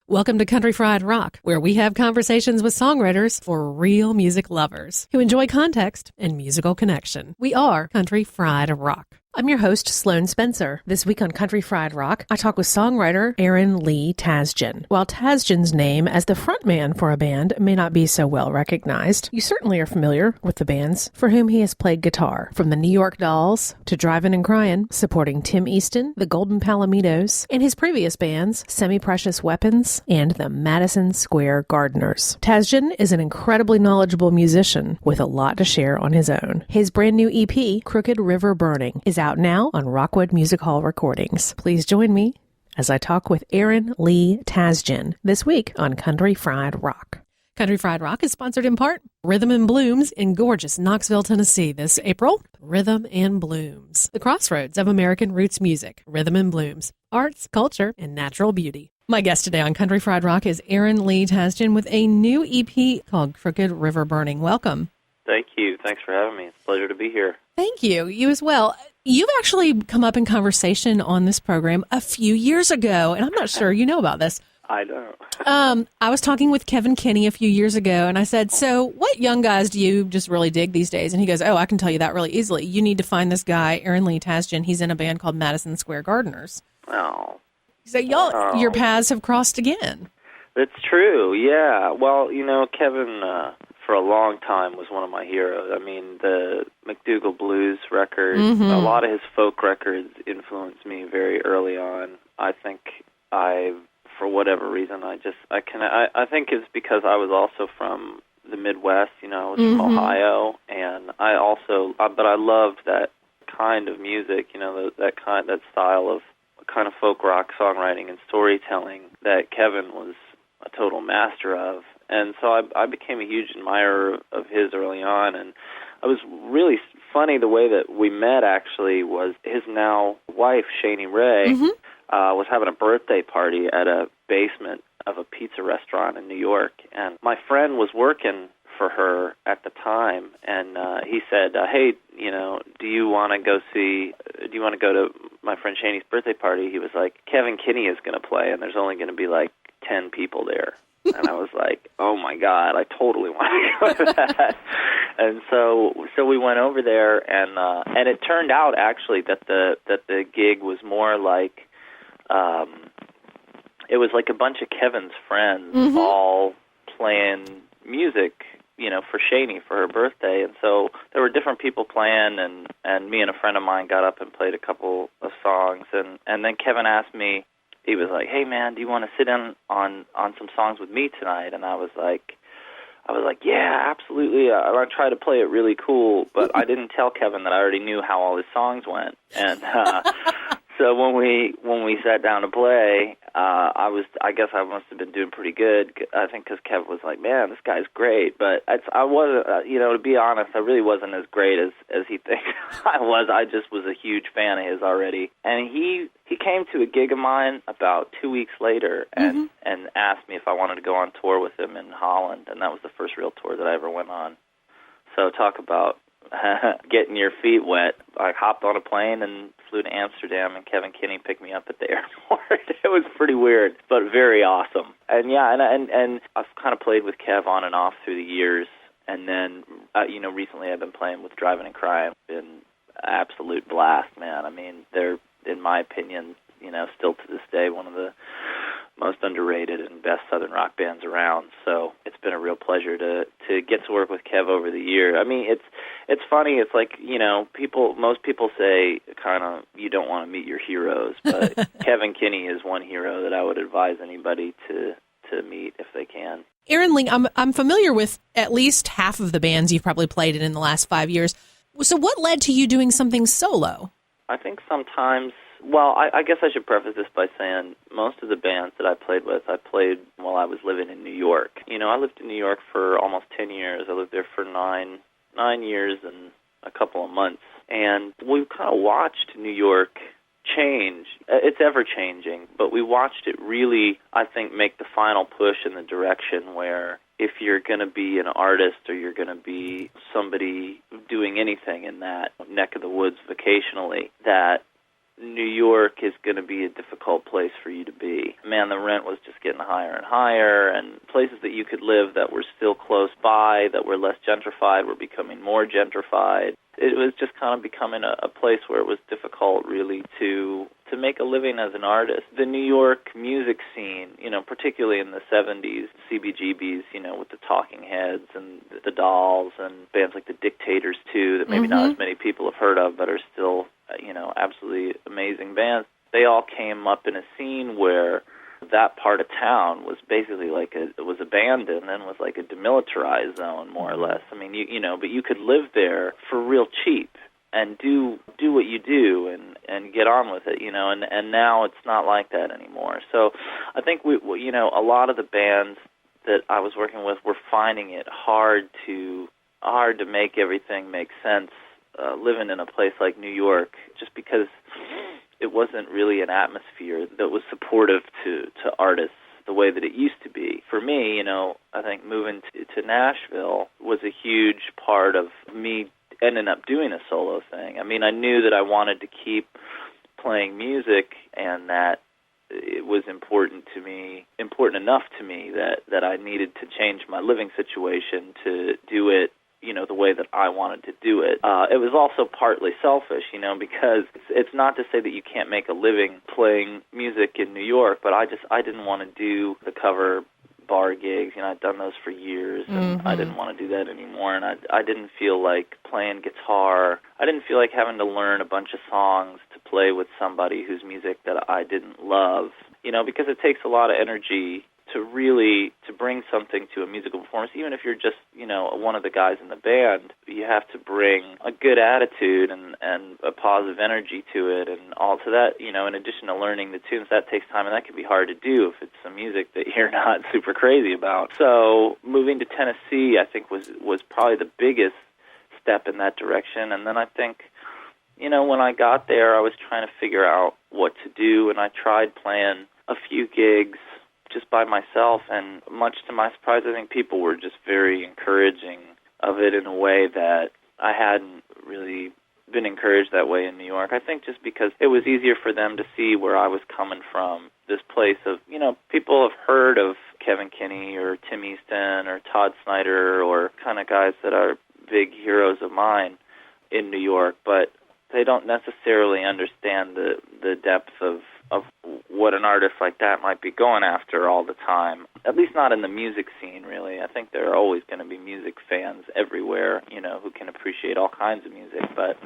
Welcome to Country Fried Rock, where we have conversations with songwriters for real music lovers who enjoy context and musical connection. We are Country Fried Rock. I'm your host, Sloane Spencer. This week on Country Fried Rock, I talk with songwriter Aaron Lee Tasjan. While Tasjan's name as the frontman for a band may not be so well recognized, you certainly are familiar with the bands for whom he has played guitar, from the New York Dolls to Drivin N Cryin, supporting Tim Easton, the Golden Palominos, and his previous bands, Semi-Precious Weapons and the Madison Square Gardeners. Tasjan is an incredibly knowledgeable musician with a lot to share on his own. His brand new EP, Crooked River Burning, is out now on Rockwood Music Hall Recordings. Please join me as I talk with Aaron Lee Tasjan this week on Country Fried Rock. Country Fried Rock is sponsored in part Rhythm and Blooms in gorgeous Knoxville, Tennessee this April. Rhythm and Blooms, the crossroads of American roots music. Rhythm and Blooms, arts, culture, and natural beauty. My guest today on Country Fried Rock is Aaron Lee Tasjan with a new EP called Crooked River Burning. Welcome. Thank you. Thanks for having me. It's a pleasure to be here. Thank you. You as well. You've actually come up in conversation on this program a few years ago, and I'm not sure you know about this. I don't. I was talking with Kevn Kinney a few years ago, and I said, so what young guys do you just really dig these days? And he goes, I can tell you that really easily. You need to find this guy, Aaron Lee Tasjan. He's in a band called Madison Square Gardeners. Oh. So your paths have crossed again. That's true, yeah. Well, Kevin, for a long time, was one of my heroes. I mean, the McDougal Blues record, a lot of his folk records influenced me very early on. I think for whatever reason, I think it's because I was also from the Midwest, I was from Ohio, and but I loved that kind of music, that style of kind of folk rock songwriting and storytelling that Kevin was a total master of. And so I became a huge admirer of his early on, and it was really funny the way that we met, actually, was his now wife, Shani Ray, was having a birthday party at a basement of a pizza restaurant in New York, and my friend was working for her at the time, and he said, hey, do you want to go to my friend Shani's birthday party? He was like, Kevn Kinney is going to play, and there's only going to be like 10 people there. And I was like, oh my God, I totally want to go to that. And so we went over there, and it turned out actually that the gig was more like, it was like a bunch of Kevin's friends all playing music, for Shani for her birthday. And so there were different people playing, and me and a friend of mine got up and played a couple of songs, and then Kevin asked me, he was like, hey man, do you want to sit in on some songs with me tonight? And I was like, yeah, absolutely. I tried to play it really cool, but I didn't tell Kevin that I already knew how all his songs went. And so when we sat down to play, I guess I must have been doing pretty good. I think because Kevin was like, man, this guy's great. But I wasn't, to be honest, I really wasn't as great as he thinks I was. I just was a huge fan of his already. And he came to a gig of mine about 2 weeks later and asked me if I wanted to go on tour with him in Holland. And that was the first real tour that I ever went on. So talk about getting your feet wet. I hopped on a plane and flew to Amsterdam, and Kevn Kinney picked me up at the airport. It was pretty weird, but very awesome. And yeah, and I've kind of played with Kev on and off through the years, and then recently I've been playing with Drivin N Cryin. Been absolute blast, man. I mean, they're, in my opinion, still to this day one of the most underrated and best Southern rock bands around. So it's been a real pleasure to get to work with Kev over the year. I mean, it's funny. It's like, most people say kind of you don't want to meet your heroes, but Kevn Kinney is one hero that I would advise anybody to meet if they can. Aaron Lee, I'm familiar with at least half of the bands you've probably played in the last 5 years. So what led to you doing something solo? I think sometimes, well, I guess I should preface this by saying most of the bands that I played with, I played while I was living in New York. I lived in New York for almost 10 years. I lived there for nine years and a couple of months. And we kind of watched New York change. It's ever-changing, but we watched it really, I think, make the final push in the direction where if you're going to be an artist or you're going to be somebody doing anything in that neck of the woods vocationally, that New York is going to be a difficult place for you to be. Man, the rent was just getting higher and higher, and places that you could live that were still close by, that were less gentrified, were becoming more gentrified. It was just kind of becoming a place where it was difficult, really, to make a living as an artist. The New York music scene, particularly in the 70s, CBGBs, with the Talking Heads and the Dolls and bands like the Dictators, too, that maybe not as many people have heard of, but are still, absolutely amazing bands. They all came up in a scene where that part of town was basically it was abandoned and was like a demilitarized zone, more or less. I mean, but you could live there for real cheap and do what you do and get on with it, and now it's not like that anymore. So I think a lot of the bands that I was working with were finding it hard to make everything make sense living in a place like New York, just because it wasn't really an atmosphere that was supportive to artists the way that it used to be. For me, I think moving to Nashville was a huge part of me ending up doing a solo thing. I mean, I knew that I wanted to keep playing music, and that it was important enough to me that I needed to change my living situation to do it the way that I wanted to do it. It was also partly selfish, because it's not to say that you can't make a living playing music in New York, but I didn't want to do the cover bar gigs. I'd done those for years, and I didn't want to do that anymore, and I didn't feel like playing guitar. I didn't feel like having to learn a bunch of songs to play with somebody whose music that I didn't love, because it takes a lot of energy to bring something to a musical performance. Even if you're just, one of the guys in the band, you have to bring a good attitude and a positive energy to it, and all to that, in addition to learning the tunes, that takes time, and that can be hard to do if it's some music that you're not super crazy about. So moving to Tennessee, I think, was probably the biggest step in that direction. And then I think, when I got there, I was trying to figure out what to do, and I tried playing a few gigs just by myself, and much to my surprise, I think people were just very encouraging of it in a way that I hadn't really been encouraged that way in New York. I think just because it was easier for them to see where I was coming from, this place of, people have heard of Kevn Kinney or Tim Easton or Todd Snyder or kind of guys that are big heroes of mine in New York, but they don't necessarily understand the depth of what an artist like that might be going after all the time, at least not in the music scene, really. I think there are always going to be music fans everywhere, who can appreciate all kinds of music, but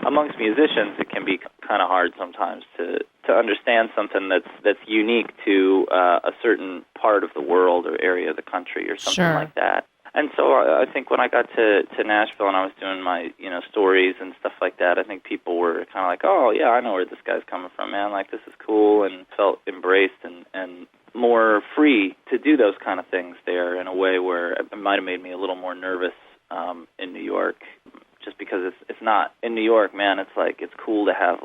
amongst musicians, it can be kind of hard sometimes to understand something that's unique to a certain part of the world or area of the country or something like that. And so I think when I got to Nashville and I was doing my, stories and stuff like that, I think people were kind of like, oh, yeah, I know where this guy's coming from, man. Like, this is cool, and felt embraced and more free to do those kind of things there in a way where it might have made me a little more nervous in New York, just because it's not, in New York, man, it's cool to have,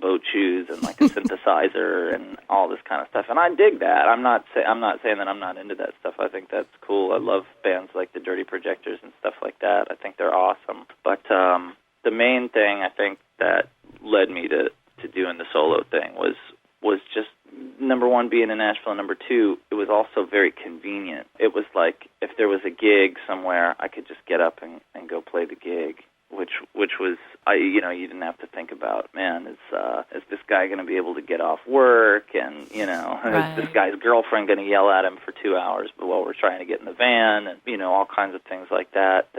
boat shoes and a synthesizer and all this kind of stuff, and I dig that. I'm not saying that I'm not into that stuff. I think that's cool. I love bands like the Dirty Projectors and stuff like that. I think they're awesome. But the main thing I think that led me to doing the solo thing was just, number one, being in Nashville, and number two, it was also very convenient. It was like if there was a gig somewhere, I could just get up and go play the gig. Which was, you didn't have to think about, man, is this guy going to be able to get off work, and, is this guy's girlfriend going to yell at him for 2 hours while we're trying to get in the van, and, all kinds of things like that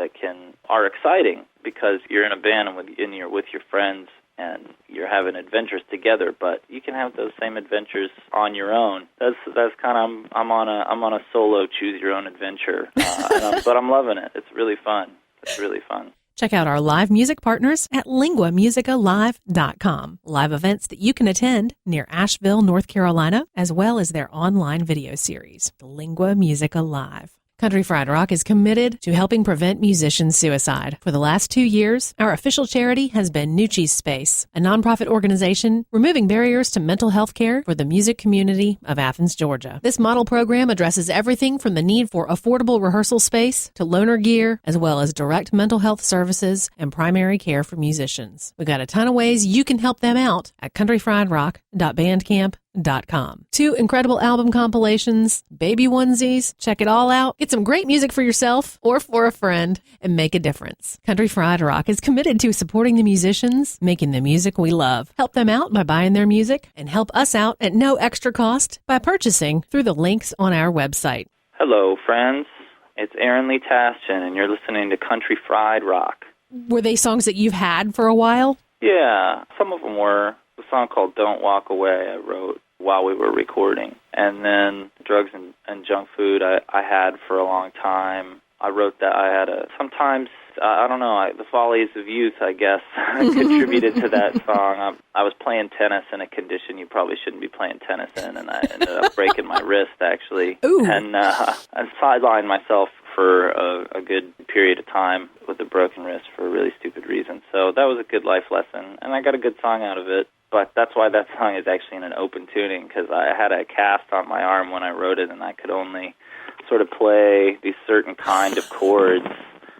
are exciting because you're in a band and you're with your friends and you're having adventures together, but you can have those same adventures on your own. That's kind of, I'm on a solo choose your own adventure, but I'm loving it. It's really fun. It's really fun. Check out our live music partners at linguamusicalive.com. Live events that you can attend near Asheville, North Carolina, as well as their online video series, Lingua Musica Live. Country Fried Rock is committed to helping prevent musician suicide. For the last 2 years, our official charity has been Nucci's Space, a nonprofit organization removing barriers to mental health care for the music community of Athens, Georgia. This model program addresses everything from the need for affordable rehearsal space to loaner gear, as well as direct mental health services and primary care for musicians. We've got a ton of ways you can help them out at countryfriedrock.bandcamp.com. 2 incredible album compilations, baby onesies, check it all out. Get some great music for yourself or for a friend and make a difference. Country Fried Rock is committed to supporting the musicians, making the music we love. Help them out by buying their music and help us out at no extra cost by purchasing through the links on our website. Hello, friends. It's Aaron Lee Tasjan, and you're listening to Country Fried Rock. Were they songs that you've had for a while? Yeah, some of them were. A song called Don't Walk Away I wrote while we were recording. And then Drugs and Junk Food I had for a long time. I wrote that. I had sometimes, I don't know, the follies of youth, I guess, contributed to that song. I was playing tennis in a condition you probably shouldn't be playing tennis in, and I ended up breaking my wrist, actually. Ooh. And I sidelined myself for a good period of time with a broken wrist for a really stupid reason. So that was a good life lesson, and I got a good song out of it. But that's why that song is actually in an open tuning, because I had a cast on my arm when I wrote it, and I could only sort of play these certain kind of chords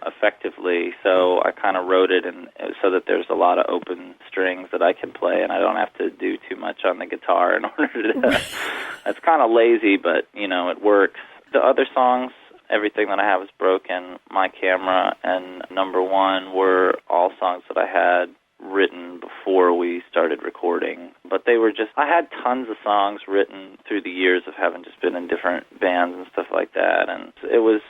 effectively. So I kind of wrote it so that there's a lot of open strings that I can play, and I don't have to do too much on the guitar in order to... It's kind of lazy, but, it works. The other songs, Everything That I Have Is Broken, My Camera, and Number One were all songs that I had written before we started recording. But they were just, I had tons of songs written through the years of having just been in different bands and stuff like that. And there was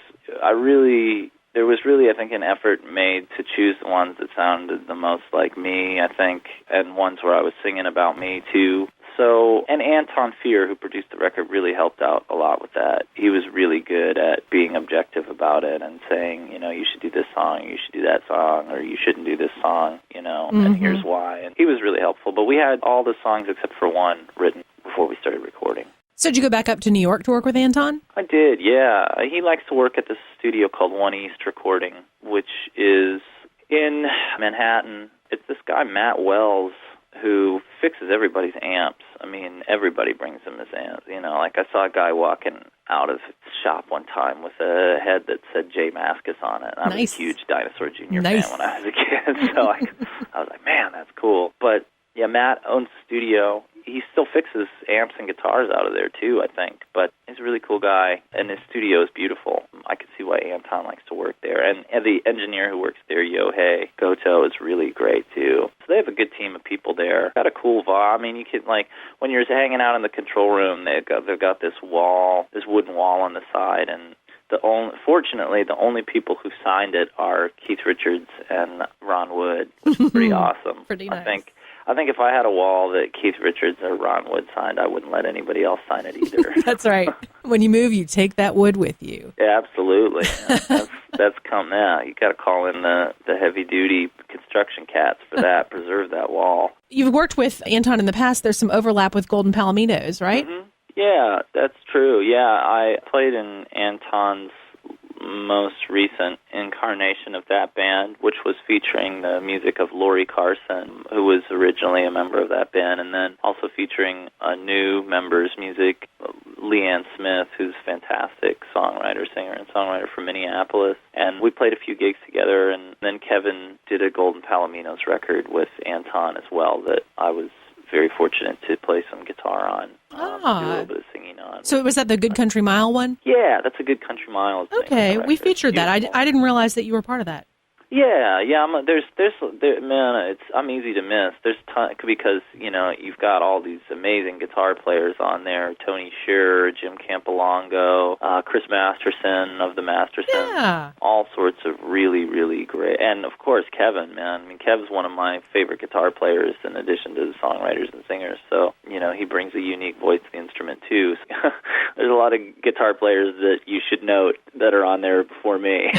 really, I think, an effort made to choose the ones that sounded the most like me, I think, and ones where I was singing about me, too. So, and Anton Fier, who produced the record, really helped out a lot with that. He was really good at being objective about it and saying, you should do this song, you should do that song, or you shouldn't do this song, and here's why. And he was really helpful. But we had all the songs except for one written before we started recording. So did you go back up to New York to work with Anton? I did, yeah. He likes to work at this studio called One East Recording, which is in Manhattan. It's this guy, Matt Wells, who fixes everybody's amps. I mean, everybody brings him his amps. Like I saw a guy walking out of his shop one time with a head that said J. Mascis on it. I was a huge Dinosaur Jr. fan when I was a kid, so I was like, man, that's cool. But, yeah, Matt owns the studio. He still fixes amps and guitars out of there, too, I think. But he's a really cool guy, and his studio is beautiful. I could see why Anton likes to work there. And the engineer who works there, Yohei Goto, is really great, too. So they have a good team of people there. Got a cool vibe. I mean, you can, when you're hanging out in the control room, they've got this wall, this wooden wall on the side, and fortunately, the only people who signed it are Keith Richards and Ron Wood, which is pretty awesome. Pretty nice. I think if I had a wall that Keith Richards or Ron Wood signed, I wouldn't let anybody else sign it either. That's right. When you move, you take that wood with you. Yeah, absolutely. That's come now. You got to call in the heavy-duty construction cats for that, preserve that wall. You've worked with Anton in the past. There's some overlap with Golden Palominos, right? Mm-hmm. Yeah, that's true. Yeah, I played in Anton's most recent incarnation of that band, which was featuring the music of Lori Carson, who was originally a member of that band, and then also featuring a new member's music, Leanne Smith, who's a fantastic singer and songwriter from Minneapolis. And we played a few gigs together, and then Kevin did a Golden Palominos record with Anton as well that I was very fortunate to play some guitar on, do a little bit of singing on. So was that the Good Country Mile one? Yeah, that's a Good Country Mile. Okay, we featured that. I didn't realize that you were part of that. Yeah. Man, I'm easy to miss. There's because you've got all these amazing guitar players on there: Tony Shearer, Jim Campolongo, Chris Masterson of the Mastersons, all sorts of really, really great, and of course Kevin. Man, I mean, Kev's one of my favorite guitar players in addition to the songwriters and singers. So he brings a unique voice to the instrument too. There's a lot of guitar players that you should note that are on there before me.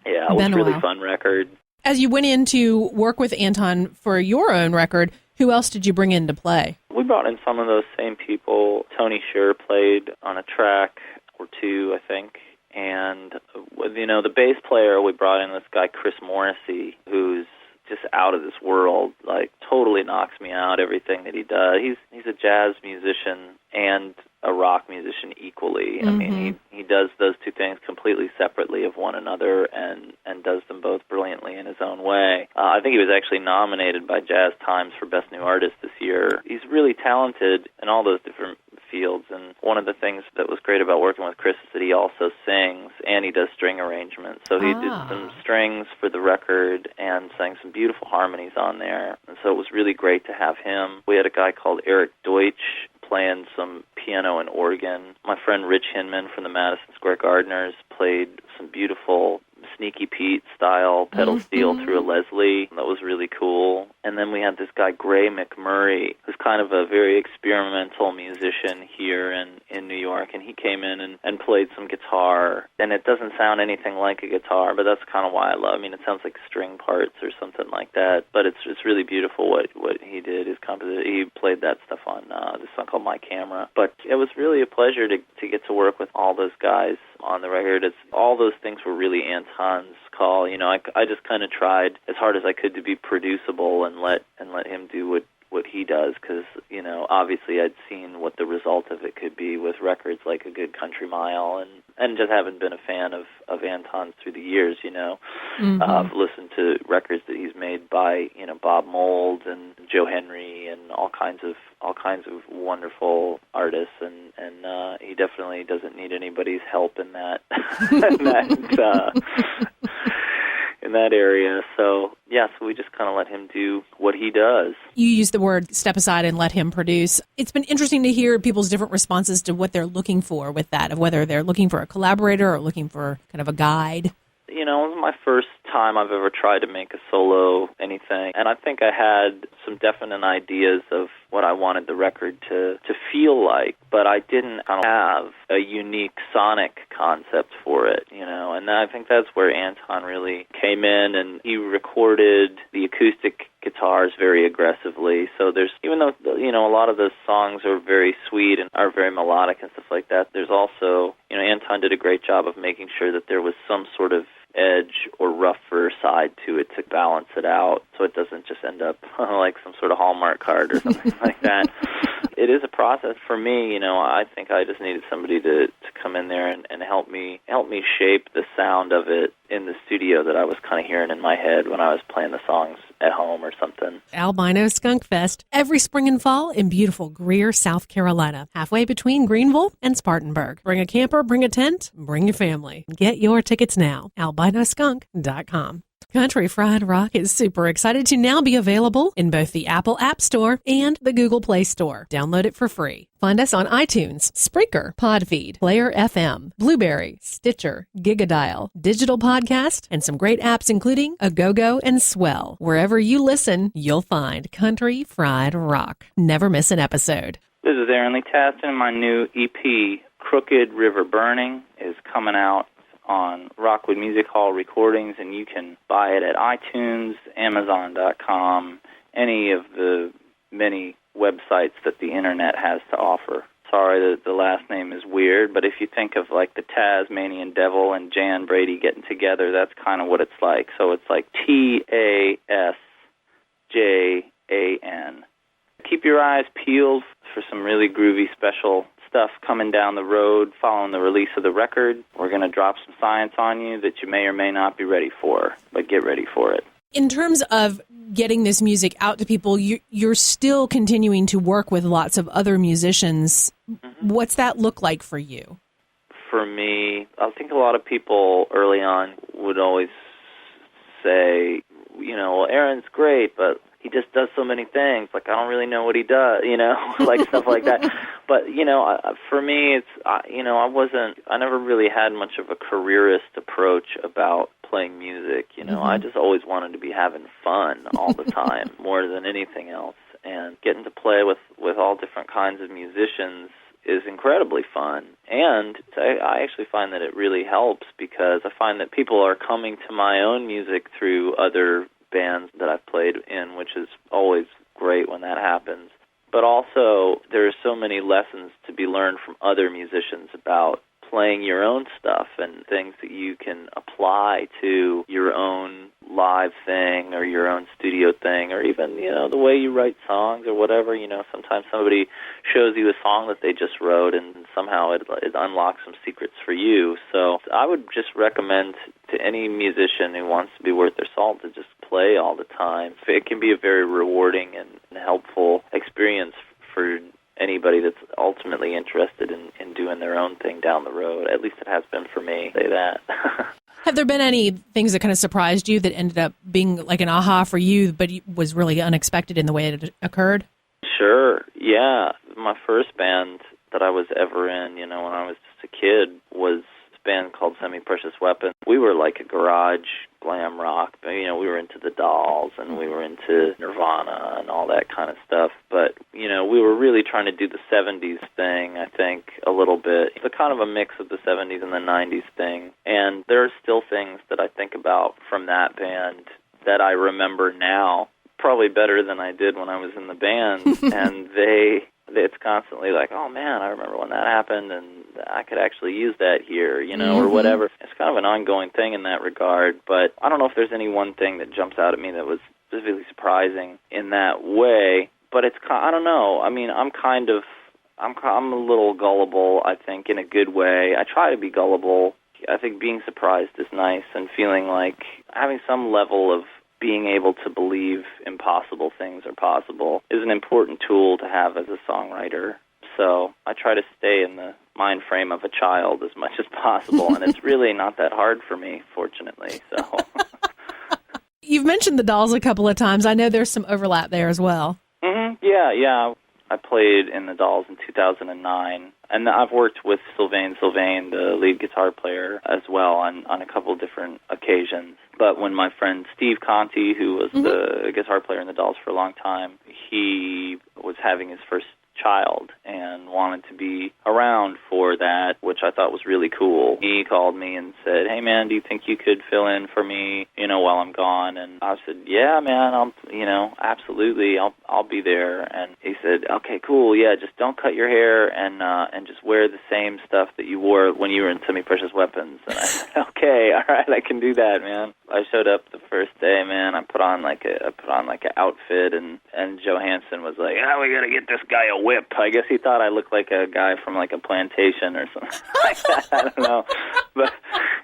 Yeah, it was a really fun record. As you went in to work with Anton for your own record, who else did you bring in to play? We brought in some of those same people. Tony Shearer played on a track or 2, I think. And, the bass player, we brought in this guy, Chris Morrissey, who's just out of this world, like totally knocks me out, everything that he does. He's a jazz musician and a rock musician equally. I mean, he does those two things completely separately of one another and does them both brilliantly in his own way. I think he was actually nominated by Jazz Times for Best New Artist this year. He's really talented in all those different fields, and one of the things that was great about working with Chris is that he also sings and he does string arrangements. So he did some strings for the record and sang some beautiful harmonies on there, and so it was really great to have him. We had a guy called Eric Deutsch playing some piano and organ. My friend Rich Hinman from the Madison Square Gardeners played some beautiful Sneaky Pete style pedal steel through a Leslie. That was really cool. And then we had this guy Gray McMurray, who's kind of a very experimental musician here in New York, and he came in and played some guitar. And it doesn't sound anything like a guitar, but that's kind of why I love it. I mean, it sounds like string parts or something like that, but it's really beautiful what he did. He played that stuff on this song called My Camera. But it was really a pleasure to get to work with all those guys on the record. All those things were really Anton's call. I just kind of tried as hard as I could to be producible and let him do what he does, because obviously I'd seen what the result of it could be with records like A Good Country Mile, and just haven't been a fan of Anton's through the years. I've listened to records that he's made by Bob Mould and Joe Henry and all kinds of wonderful artists, and he definitely doesn't need anybody's help in that in that area. So we just kind of let him do what he does. You use the word step aside and let him produce. It's been interesting to hear people's different responses to what they're looking for with that, of whether they're looking for a collaborator or looking for kind of a guide. It was my first time I've ever tried to make a solo anything, and I think I had some definite ideas of what I wanted the record to feel like, but I didn't have a unique sonic concept for it, and I think that's where Anton really came in, and he recorded the acoustic guitars very aggressively. So there's, even though, a lot of those songs are very sweet and are very melodic and stuff like that, there's also, Anton did a great job of making sure that there was some sort of edge or rougher side to it to balance it out, so it doesn't just end up like some sort of Hallmark card or something like that. It is a process for me. I think I just needed somebody to come in there and help me shape the sound of it in the studio that I was kind of hearing in my head when I was playing the songs at home or something. Albino Skunk Fest, every spring and fall in beautiful Greer, South Carolina, halfway between Greenville and Spartanburg. Bring a camper, bring a tent, bring your family. Get your tickets now, albinoskunk.com. Country Fried Rock is super excited to now be available in both the Apple App Store and the Google Play Store. Download it for free. Find us on iTunes, Spreaker, Podfeed, Player FM, Blueberry, Stitcher, Gigadial, Digital Podcast, and some great apps including Agogo and Swell. Wherever you listen, you'll find Country Fried Rock. Never miss an episode. This is Aaron Lee Tasjan. My new EP, Crooked River Burning, is coming out on Rockwood Music Hall Recordings, and you can buy it at iTunes, Amazon.com, any of the many websites that the internet has to offer. Sorry that the last name is weird, but if you think of like the Tasmanian Devil and Jan Brady getting together, that's kind of what it's like. So it's like Tasjan. Keep your eyes peeled for some really groovy special stuff coming down the road following the release of the record. We're going to drop some science on you that you may or may not be ready for, but get ready for it. In terms of getting this music out to people, you're still continuing to work with lots of other musicians. Mm-hmm. What's that look like for you? For me, I think a lot of people early on would always say, well, Aaron's great, but he just does so many things. Like, I don't really know what he does, like stuff like that. But, for me, it's, I never really had much of a careerist approach about playing music. I just always wanted to be having fun all the time, more than anything else. And getting to play with all different kinds of musicians is incredibly fun. And I actually find that it really helps, because I find that people are coming to my own music through other bands that I've played in, which is always great when that happens. But also, there are so many lessons to be learned from other musicians about playing your own stuff and things that you can apply to your own live thing or your own studio thing, or even, the way you write songs or whatever. Sometimes somebody shows you a song that they just wrote and somehow it unlocks some secrets for you. So I would just recommend to any musician who wants to be worth their salt to just play all the time. It can be a very rewarding and helpful experience for anybody that's ultimately interested in doing their own thing down the road. At least it has been for me, say that. Have there been any things that kind of surprised you that ended up being like an aha for you, but was really unexpected in the way it occurred? Sure, yeah. My first band that I was ever in, when I was just a kid, was a band called Semi-Precious Weapon. We were like a garage glam rock. We were into the Dolls and we were into Nirvana and all that kind of stuff. But, we were really trying to do the 70s thing, I think, a little bit. It's a kind of a mix of the 70s and the 90s thing. And there are still things that I think about from that band that I remember now, probably better than I did when I was in the band. And it's constantly like, oh man, I remember when that happened and I could actually use that here, or whatever. It's kind of an ongoing thing in that regard, but I don't know if there's any one thing that jumps out at me that was specifically surprising in that way, but I don't know. I mean, I'm a little gullible, I think, in a good way. I try to be gullible. I think being surprised is nice, and feeling like having some level of being able to believe impossible things are possible is an important tool to have as a songwriter. So I try to stay in the mind frame of a child as much as possible, and it's really not that hard for me, fortunately. So You've mentioned the Dolls a couple of times. I know there's some overlap there as well. Yeah. I played in the Dolls in 2009, and I've worked with Sylvain, the lead guitar player, as well on a couple of different occasions. But when my friend Steve Conti, who was the guitar player in the Dolls for a long time, he was having his first child and wanted to be around for that, which I thought was really cool. He called me and said, hey man, do you think you could fill in for me, while I'm gone? And I said, yeah man, absolutely, I'll be there. And he said, okay, cool, yeah, just don't cut your hair and just wear the same stuff that you wore when you were in Semi-Precious Weapons. And I said, okay, all right, I can do that, man. I showed up the first day, man. I put on like an outfit, and Johansson was like, we gotta get this guy a whip. I guess he thought I looked like a guy from like a plantation or something like that. I don't know, but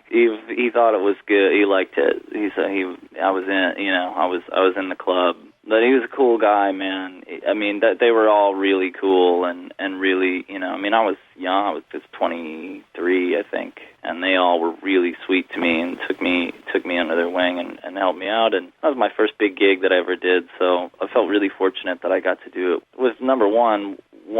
he thought it was good. He liked it. He said I was in the club. But he was a cool guy, man. I mean, they were all really cool and really, I was young. I was just 23, I think, and they all were really sweet to me and took me under their wing and helped me out. And that was my first big gig that I ever did, so I felt really fortunate that I got to do it. It was, number one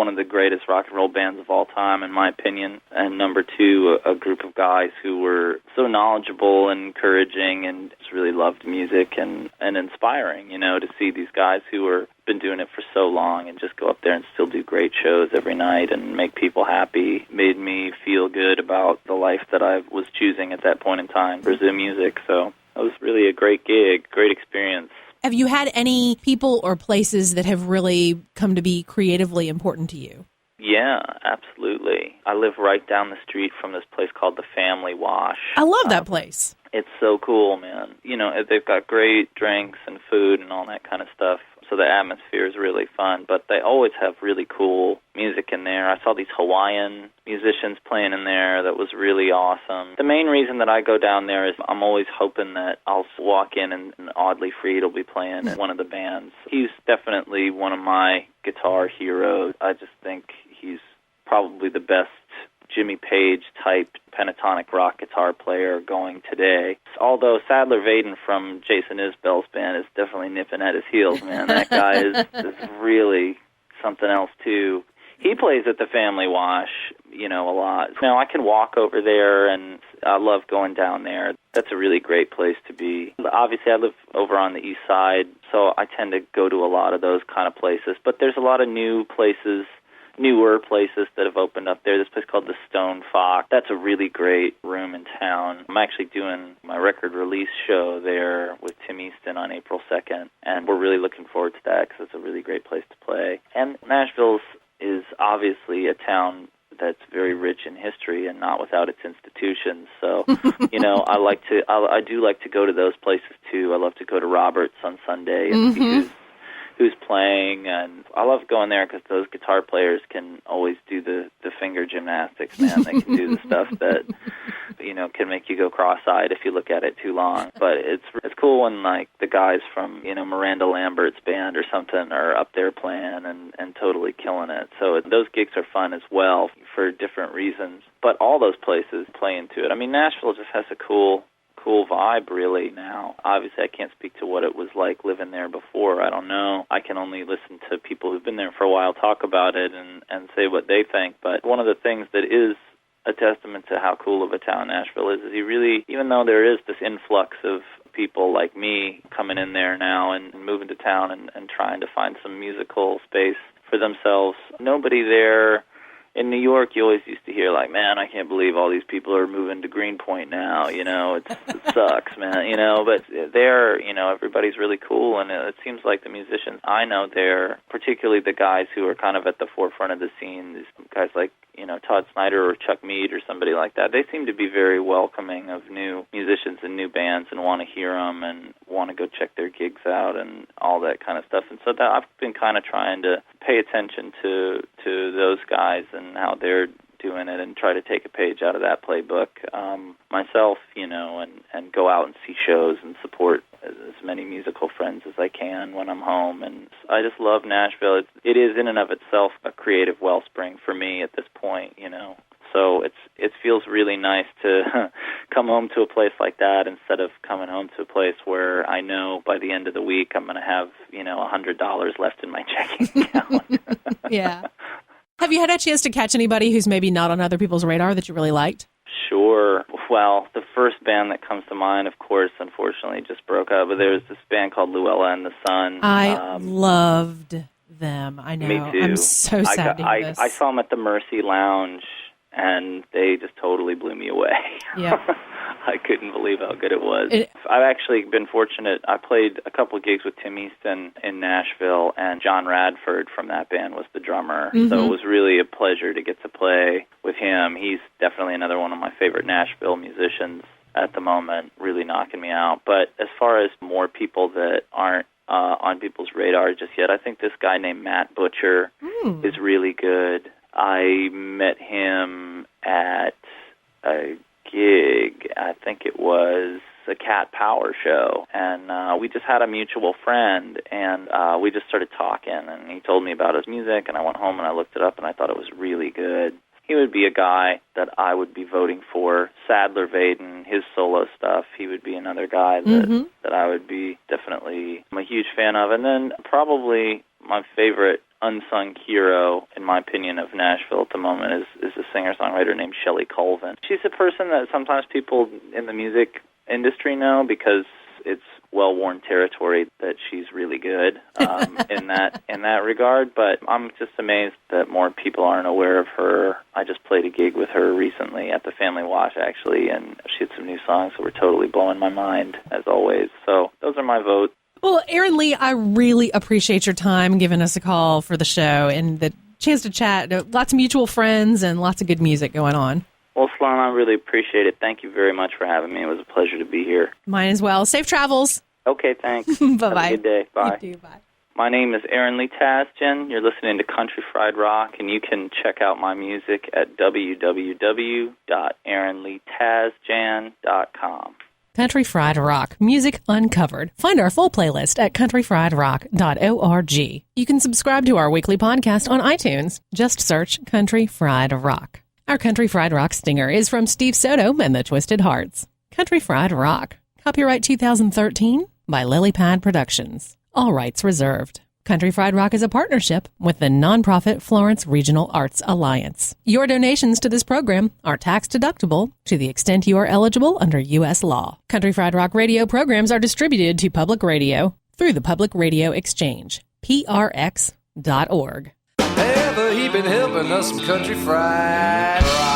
of the greatest rock and roll bands of all time, in my opinion, and number two, a group of guys who were so knowledgeable and encouraging and just really loved music and inspiring, to see these guys who were been doing it for so long and just go up there and still do great shows every night and make people happy, made me feel good about the life that I was choosing at that point in time, pursue music. So it was really a great gig, great experience. Have you had any people or places that have really come to be creatively important to you? Yeah, absolutely. I live right down the street from this place called the Family Wash. I love that place. It's so cool, man. They've got great drinks and food and all that kind of stuff, so the atmosphere is really fun, but they always have really cool music in there. I saw these Hawaiian musicians playing in there that was really awesome. The main reason that I go down there is I'm always hoping that I'll walk in and Oddly Freed will be playing in one of the bands. He's definitely one of my guitar heroes. I just think he's probably the best Jimmy Page-type pentatonic rock guitar player going today. Although Sadler Vaden from Jason Isbell's band is definitely nipping at his heels, man. That guy is really something else, too. He plays at the Family Wash, a lot. Now, I can walk over there, and I love going down there. That's a really great place to be. Obviously, I live over on the east side, so I tend to go to a lot of those kind of places. But there's a lot of newer places that have opened up there. This place called the Stone Fox. That's a really great room in town. I'm actually doing my record release show there with Tim Easton on April 2nd, and we're really looking forward to that because it's a really great place to play. And Nashville is obviously a town that's very rich in history and not without its institutions. So, I do like to go to those places too. I love to go to Roberts on Sunday and see who's playing, and I love going there because those guitar players can always do the finger gymnastics, man. They can do the stuff that, can make you go cross-eyed if you look at it too long. But it's cool when, like, the guys from, Miranda Lambert's band or something are up there playing and totally killing it. So those gigs are fun as well for different reasons. But all those places play into it. I mean, Nashville just has a cool vibe really now. Obviously, I can't speak to what it was like living there before. I don't know. I can only listen to people who've been there for a while talk about it and say what they think. But one of the things that is a testament to how cool of a town Nashville is he really, even though there is this influx of people like me coming in there now and moving to town and trying to find some musical space for themselves, nobody there. In New York, you always used to hear, like, man, I can't believe all these people are moving to Greenpoint now, it sucks, man, but there, everybody's really cool, and it seems like the musicians I know there, particularly the guys who are kind of at the forefront of the scene, these guys like, Todd Snyder or Chuck Mead or somebody like that, they seem to be very welcoming of new musicians and new bands and want to hear them and want to go check their gigs out and all that kind of stuff. And so that I've been kind of trying to pay attention to those guys and how they're doing it and try to take a page out of that playbook myself, and go out and see shows and support as many musical friends as I can when I'm home. And I just love Nashville. It is in and of itself a creative wellspring for me at this point, So it feels really nice to come home to a place like that instead of coming home to a place where I know by the end of the week I'm going to have, $100 left in my checking account. Yeah. Have you had a chance to catch anybody who's maybe not on other people's radar that you really liked? Sure. Well, the first band that comes to mind, of course, unfortunately just broke up, but there was this band called Llewellyn and the Sun. I loved them. I know. Me too. I'm so sad to hear this. I saw them at the Mercy Lounge, and they just totally blew me away. Yeah. I couldn't believe how good it was. I've actually been fortunate. I played a couple of gigs with Tim Easton in Nashville, and John Radford from that band was the drummer. Mm-hmm. So it was really a pleasure to get to play with him. He's definitely another one of my favorite Nashville musicians at the moment, really knocking me out. But as far as more people that aren't on people's radar just yet, I think this guy named Matt Butcher is really good. I met him at a gig, I think it was a Cat Power show, and we just had a mutual friend, and we just started talking, and he told me about his music, and I went home and I looked it up, and I thought it was really good. He would be a guy that I would be voting for. Sadler Vaden, his solo stuff, he would be another guy that I would be definitely a huge fan of. And then probably my favorite unsung hero, in my opinion, of Nashville at the moment is a singer-songwriter named Shelley Colvin. She's a person that sometimes people in the music industry know because it's well-worn territory that she's really good in that regard, but I'm just amazed that more people aren't aware of her. I just played a gig with her recently at the Family Wash, actually, and she had some new songs that were totally blowing my mind, as always. So those are my votes. Well, Aaron Lee, I really appreciate your time giving us a call for the show and the chance to chat. Lots of mutual friends and lots of good music going on. Well, Sloane, I really appreciate it. Thank you very much for having me. It was a pleasure to be here. Mine as well. Safe travels. Okay, thanks. Bye-bye. Have a good day. Bye. You too. Bye. My name is Aaron Lee Tasjan. You're listening to Country Fried Rock, and you can check out my music at www.aaronleetasjan.com. Country Fried Rock, music uncovered. Find our full playlist at countryfriedrock.org. You can subscribe to our weekly podcast on iTunes. Just search Country Fried Rock. Our Country Fried Rock stinger is from Steve Soto and the Twisted Hearts. Country Fried Rock. Copyright 2013 by Lily Pad Productions. All rights reserved. Country Fried Rock is a partnership with the nonprofit Florence Regional Arts Alliance. Your donations to this program are tax-deductible to the extent you are eligible under U.S. law. Country Fried Rock radio programs are distributed to public radio through the Public Radio Exchange, prx.org. Ever he been helping us some country fried rock.